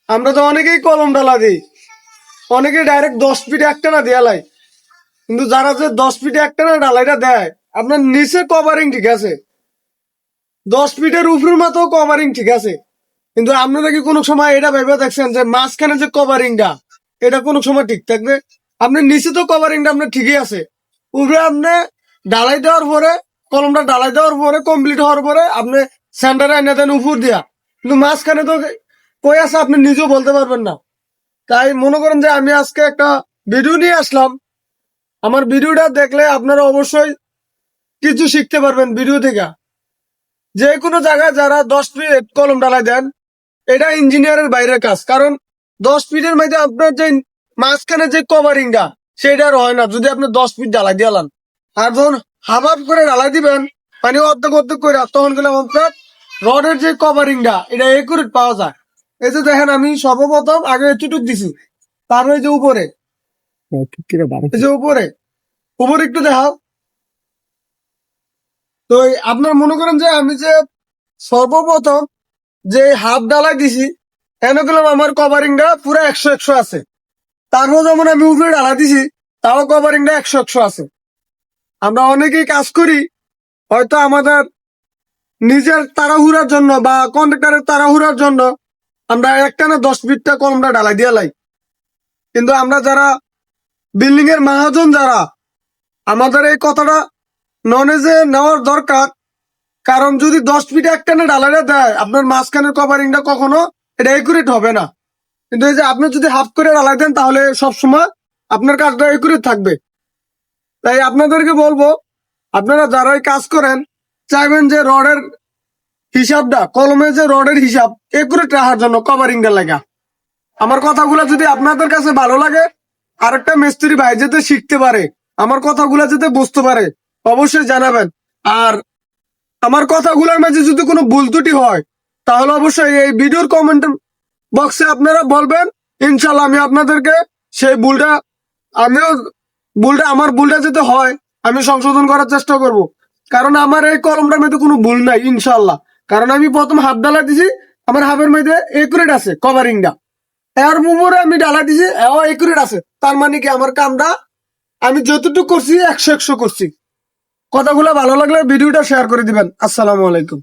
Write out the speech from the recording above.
আমরা তো অনেকেই কলম ডালা দিই, অনেকে ডাইরেক্ট 10 ফিট একটানা দেয়ালাই। কিন্তু যারা যে 10 ফিট একটানা ডালাইটা দেয়, আপনার নিচে কভারিং ঠিক আছে, 10 ফিটের উপরের মাথাও কভারিং ঠিক আছে, কিন্তু আপনারা কি কোনো সময় এটা ভেবে দেখছেন যে মাঝখানে যে কভারিংটা, এটা কোনো সময় ঠিক থাকবে? আপনার নিচে তো কভারিংটা আপনার ঠিকই আছে, উপরে আপনি ডালাই দেওয়ার পরে, কলমটা ডালাই দেওয়ার পরে কমপ্লিট হওয়ার পরে আপনি সেন্টারে এনে দেন উপর দিয়া, কিন্তু মাঝখানে তো কই আছে আপনি নিজেও বলতে পারবেন না। তাই মনে করেন যে আমি আজকে একটা ভিডিও নিয়ে আসলাম, আমার ভিডিওটা দেখলে আপনারা অবশ্যই কিছু শিখতে পারবেন ভিডিও থেকে। যে কোনো জায়গায় যারা 10 ফিট কলম ডালাই দেন, এটা ইঞ্জিনিয়ারের বাইরের কাজ। কারণ 10 ফিটের মধ্যে আপনার যে মাঝখানে যে কভারিংটা, সেটা আর হয় না যদি আপনি 10 ফিট ডালাই দিয়ালান। আর যখন হাফ হাফ করে ডালাই দিবেন, মানে অর্ধেক অর্ধেক করে, তখন গেলাম আপনার রডের যে কভারিংটা, এটা একুরেট পাওয়া যায়। এই যে দেখেন, আমি সর্বপ্রথম আগে এতটুক দিছি, তারপরে এই যে উপরে, এই যে উপরে উপরে একটু দেখাও। তো আপনার মনে করেন যে আমি যে সর্বপ্রথম যে হাফ ডালাই দিছি, এনে গেলাম আমার কভারিংটা পুরো 100-100 আছে। তারপর যেমন আমি উপরে ডালা দিছি, তাও কভারিংটা 100-100 আছে। আমরা অনেকেই কাজ করি, হয়তো আমাদের নিজের তাড়াহুড়ার জন্য বা কন্ট্রাক্টরের তাড়াহুড়ার জন্য আমরা একটানা 10 ফিটটা কলমটা ডালাই দিয়ে লাই। কিন্তু আমরা যারা বিল্ডিং এর মহাজন, যারা আমাদের এই কথাটা নলেজে নেওয়ার দরকার। কারণ যদি 10 ফিট একটানা ডালাইটা দেয়, আপনার মাঝখানের কভারিংটা কখনো এটা একুরেট হবে না। কিন্তু এই যে আপনি যদি হাফ করে ডালাই দেন, তাহলে সবসময় আপনার কাজটা একুরেট থাকবে। তাই আপনাদেরকে বলবো, আপনারা যারাই কাজ করেন, চাইবেন যে রডের হিসাবটা, কলমে যে রডের হিসাব একুরেট রাখার জন্য কভারিংটা লাগা। আমার কথাগুলো যদি আপনাদের কাছে ভালো লাগে, আরেকটা মিস্ত্রি ভাই যাতে শিখতে পারে, আমার কথাগুলো যাতে বুঝতে পারে, অবশ্যই জানাবেন। আর আমার কথাগুলোর মাঝে যদি কোনো ভুল ত্রুটি হয়, তাহলে অবশ্যই এই ভিডিওর কমেন্ট বক্সে আপনারা বলবেন। ইনশাল্লাহ আমি আপনাদেরকে সেই ভুলটা, আমিও আমার ভুলটা যাতে হয়, আমি সংশোধন করার চেষ্টা করব। কারণ আমার এই কলমটার মধ্যে কোনো ভুল নাই ইনশাল্লাহ। কারণ আমি প্রথম হাফ ডালা দিছি, আমার হাফের মধ্যে একুরেট আছে কভারিংটা, এর উপরে আমি ডালা দিছি, এও একুরেট আছে। তার মানে কি আমার কামটা আমি যতটুকু করছি 100-100 করছি। কথাগুলো ভালো লাগলে ভিডিওটা শেয়ার করে দিবেন। আসসালামু আলাইকুম।